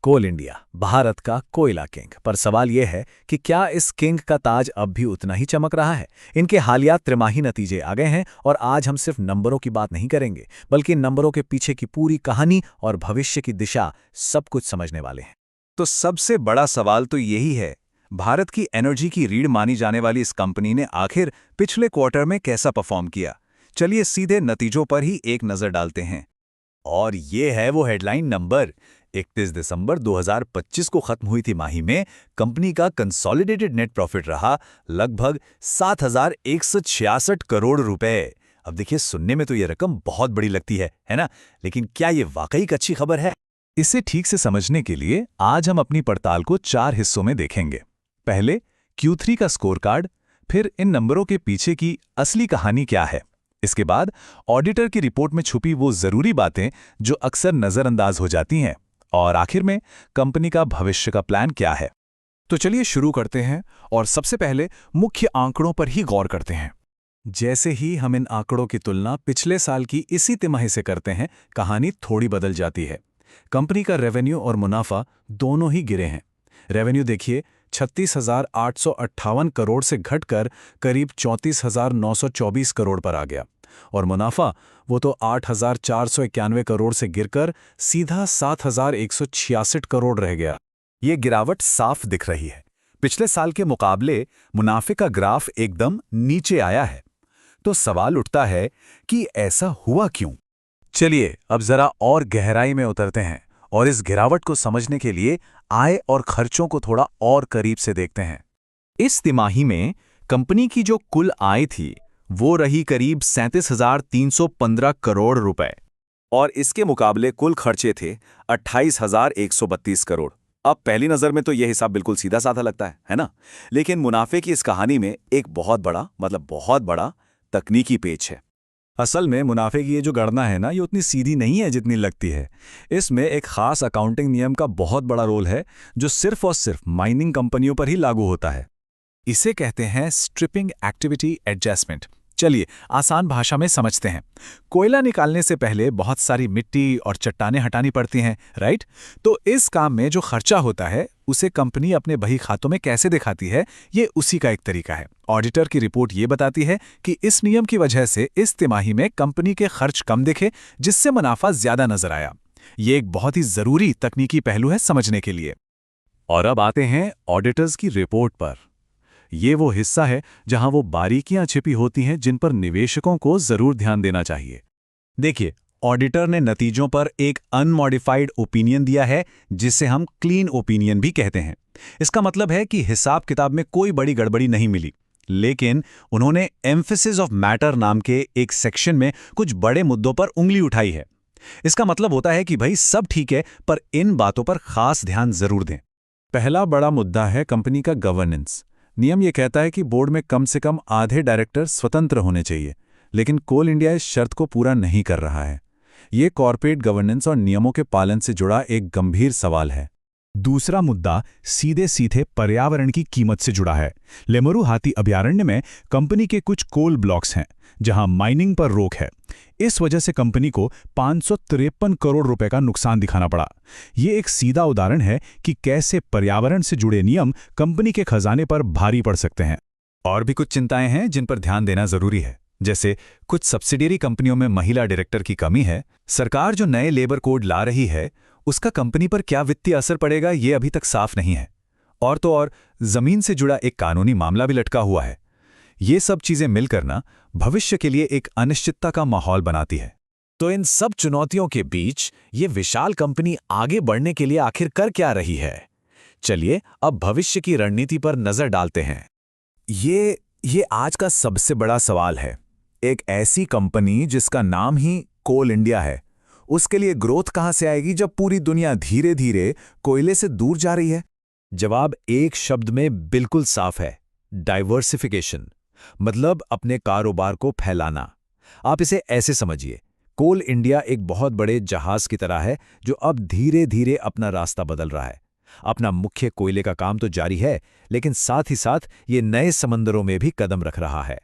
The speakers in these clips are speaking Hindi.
कोल इंडिया, भारत का कोयला किंग। पर सवाल यह है कि क्या इस किंग का ताज अब भी उतना ही चमक रहा है? इनके हालिया त्रिमाही नतीजे आ गए हैं और आज हम सिर्फ नंबरों की बात नहीं करेंगे, बल्कि इन नंबरों के पीछे की पूरी कहानी और भविष्य की दिशा सब कुछ समझने वाले हैं। तो सबसे बड़ा सवाल तो यही है, भारत की एनर्जी की रीढ़ मानी जाने वाली इस कंपनी ने आखिर पिछले क्वार्टर में कैसा परफॉर्म किया। चलिए सीधे नतीजों पर ही एक नजर डालते हैं। और ये है वो हेडलाइन नंबर। 31 दिसंबर 2025 को खत्म हुई तिमाही में कंपनी का कंसोलिडेटेड नेट प्रॉफिट रहा लगभग 7,166 करोड़ रुपए। अब देखिए, सुनने में तो ये रकम बहुत बड़ी लगती है ना? लेकिन क्या ये वाकई एक अच्छी खबर है? इसे ठीक से समझने के लिए आज हम अपनी पड़ताल को 4 हिस्सों में देखेंगे। पहले Q3 का स्कोर कार्ड, फिर इन नंबरों के पीछे की असली कहानी क्या है। इसके बाद ऑडिटर की रिपोर्ट में छुपी वो जरूरी बातें जो अक्सर नजरअंदाज हो जाती हैं, और आखिर में कंपनी का भविष्य का प्लान क्या है। तो चलिए शुरू करते हैं और सबसे पहले मुख्य आंकड़ों पर ही गौर करते हैं। जैसे ही हम इन आंकड़ों की तुलना पिछले साल की इसी तिमाही से करते हैं, कहानी थोड़ी बदल जाती है। कंपनी का रेवेन्यू और मुनाफा दोनों ही गिरे हैं। रेवेन्यू देखिए, 36,858 करोड़ से घटकर करीब 34,924 करोड़ पर आ गया, और मुनाफा वो तो 8,491 करोड़ से गिरकर सीधा 7,166 करोड़ रह गया। ये गिरावट साफ दिख रही है। पिछले साल के मुकाबले मुनाफे का ग्राफ एकदम नीचे आया है। तो सवाल उठता है कि ऐसा हुआ क्यों? चलिए अब जरा और गहराई में उतरते हैं और इस गिरावट को समझने के लिए आय और खर्चों को थोड़ा और करीब से देखते हैं। इस तिमाही में कंपनी की जो कुल आय थी वो रही करीब 37,315 करोड़ रुपए, और इसके मुकाबले कुल खर्चे थे 28,132 करोड़। अब पहली नजर में तो यह हिसाब बिल्कुल सीधा साधा लगता है ना? लेकिन मुनाफे की इस कहानी में एक बहुत बड़ा तकनीकी पेच है। असल में मुनाफे की ये जो गणना है ना, ये उतनी सीधी नहीं है जितनी लगती है। इसमें एक खास अकाउंटिंग नियम का बहुत बड़ा रोल है, जो सिर्फ और सिर्फ माइनिंग कंपनियों पर ही लागू होता है। इसे कहते हैं स्ट्रिपिंग एक्टिविटी एडजस्टमेंट। चलिए आसान भाषा में समझते हैं। कोयला निकालने से पहले बहुत सारी मिट्टी और चट्टानें हटानी पड़ती हैं, राइट? तो इस काम में जो खर्चा होता है उसे कंपनी अपने बही खातों में कैसे दिखाती है, ये उसी का एक तरीका है। ऑडिटर की रिपोर्ट ये बताती है कि इस नियम की वजह से इस तिमाही में कंपनी के खर्च कम दिखे, जिससे मुनाफा ज्यादा नजर आया। ये एक बहुत ही जरूरी तकनीकी पहलू है समझने के लिए। और अब आते हैं ऑडिटर्स की रिपोर्ट पर। ये वो हिस्सा है जहां वो बारीकियां छिपी होती हैं जिन पर निवेशकों को जरूर ध्यान देना चाहिए। देखिए, ऑडिटर ने नतीजों पर एक अनमॉडिफाइड ओपिनियन दिया है, जिसे हम क्लीन ओपिनियन भी कहते हैं। इसका मतलब है कि हिसाब किताब में कोई बड़ी गड़बड़ी नहीं मिली, लेकिन उन्होंने एम्फेसिस ऑफ मैटर नाम के एक सेक्शन में कुछ बड़े मुद्दों पर उंगली उठाई है। इसका मतलब होता है कि भाई सब ठीक है, पर इन बातों पर खास ध्यान जरूर दें। पहला बड़ा मुद्दा है कंपनी का गवर्नेंस। नियम ये कहता है कि बोर्ड में कम से कम आधे डायरेक्टर स्वतंत्र होने चाहिए, लेकिन कोल इंडिया इस शर्त को पूरा नहीं कर रहा है। ये कॉर्पोरेट गवर्नेंस और नियमों के पालन से जुड़ा एक गंभीर सवाल है। दूसरा मुद्दा सीधे सीधे पर्यावरण की कीमत से जुड़ा है। लेमरू हाथी अभयारण्य में कंपनी के कुछ कोल ब्लॉक्स हैं जहां माइनिंग पर रोक है। इस वजह से कंपनी को 553 करोड़ रुपए का नुकसान दिखाना पड़ा। ये एक सीधा उदाहरण है कि कैसे पर्यावरण से जुड़े नियम कंपनी के खजाने पर भारी पड़ सकते हैं। और भी कुछ चिंताएं हैं जिन पर ध्यान देना जरूरी है, जैसे कुछ सब्सिडियरी कंपनियों में महिला डायरेक्टर की कमी है। सरकार जो नए लेबर कोड ला रही है उसका कंपनी पर क्या वित्तीय असर पड़ेगा, ये अभी तक साफ नहीं है। और तो और जमीन से जुड़ा एक कानूनी मामला भी लटका हुआ है। ये सब चीजें मिलकर ना भविष्य के लिए एक अनिश्चितता का माहौल बनाती है। तो इन सब चुनौतियों के बीच ये विशाल कंपनी आगे बढ़ने के लिए आखिर कर क्या रही है? चलिए अब भविष्य की रणनीति पर नजर डालते हैं। ये आज का सबसे बड़ा सवाल है। एक ऐसी कंपनी जिसका नाम ही कोल इंडिया है, उसके लिए ग्रोथ कहां से आएगी जब पूरी दुनिया धीरे धीरे कोयले से दूर जा रही है? जवाब एक शब्द में बिल्कुल साफ है, डाइवर्सिफिकेशन। मतलब अपने कारोबार को फैलाना। आप इसे ऐसे समझिए, कोल इंडिया एक बहुत बड़े जहाज की तरह है जो अब धीरे धीरे अपना रास्ता बदल रहा है। अपना मुख्य कोयले का काम तो जारी है, लेकिन साथ ही साथ ये नए समंदरों में भी कदम रख रहा है।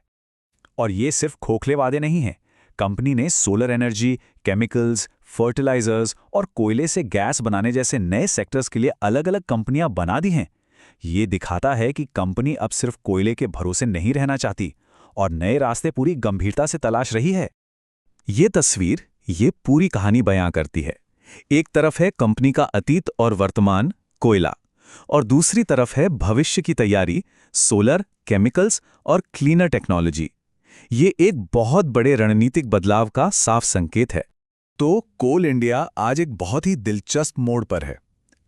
और ये सिर्फ खोखले वादे नहीं हैं। कंपनी ने सोलर एनर्जी, केमिकल्स, फर्टिलाइजर्स और कोयले से गैस बनाने जैसे नए सेक्टर्स के लिए अलग-अलग कंपनियां बना दी हैं। ये दिखाता है कि कंपनी अब सिर्फ कोयले के भरोसे नहीं रहना चाहती और नए रास्ते पूरी गंभीरता से तलाश रही है। ये तस्वीर ये पूरी कहानी बयां करती है। एक तरफ है कंपनी का अतीत और वर्तमान कोयला, और दूसरी तरफ है भविष्य की तैयारी सोलर, केमिकल्स और क्लीनर टेक्नोलॉजी। ये एक बहुत बड़े रणनीतिक बदलाव का साफ संकेत है। तो कोल इंडिया आज एक बहुत ही दिलचस्प मोड़ पर है।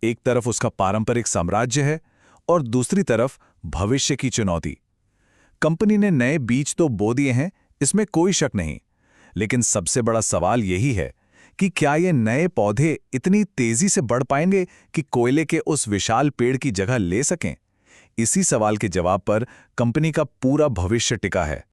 एक तरफ उसका पारंपरिक साम्राज्य है और दूसरी तरफ भविष्य की चुनौती। कंपनी ने नए बीज तो बो दिए हैं, इसमें कोई शक नहीं, लेकिन सबसे बड़ा सवाल यही है कि क्या ये नए पौधे इतनी तेजी से बढ़ पाएंगे कि कोयले के उस विशाल पेड़ की जगह ले सकें? इसी सवाल के जवाब पर कंपनी का पूरा भविष्य टिका है।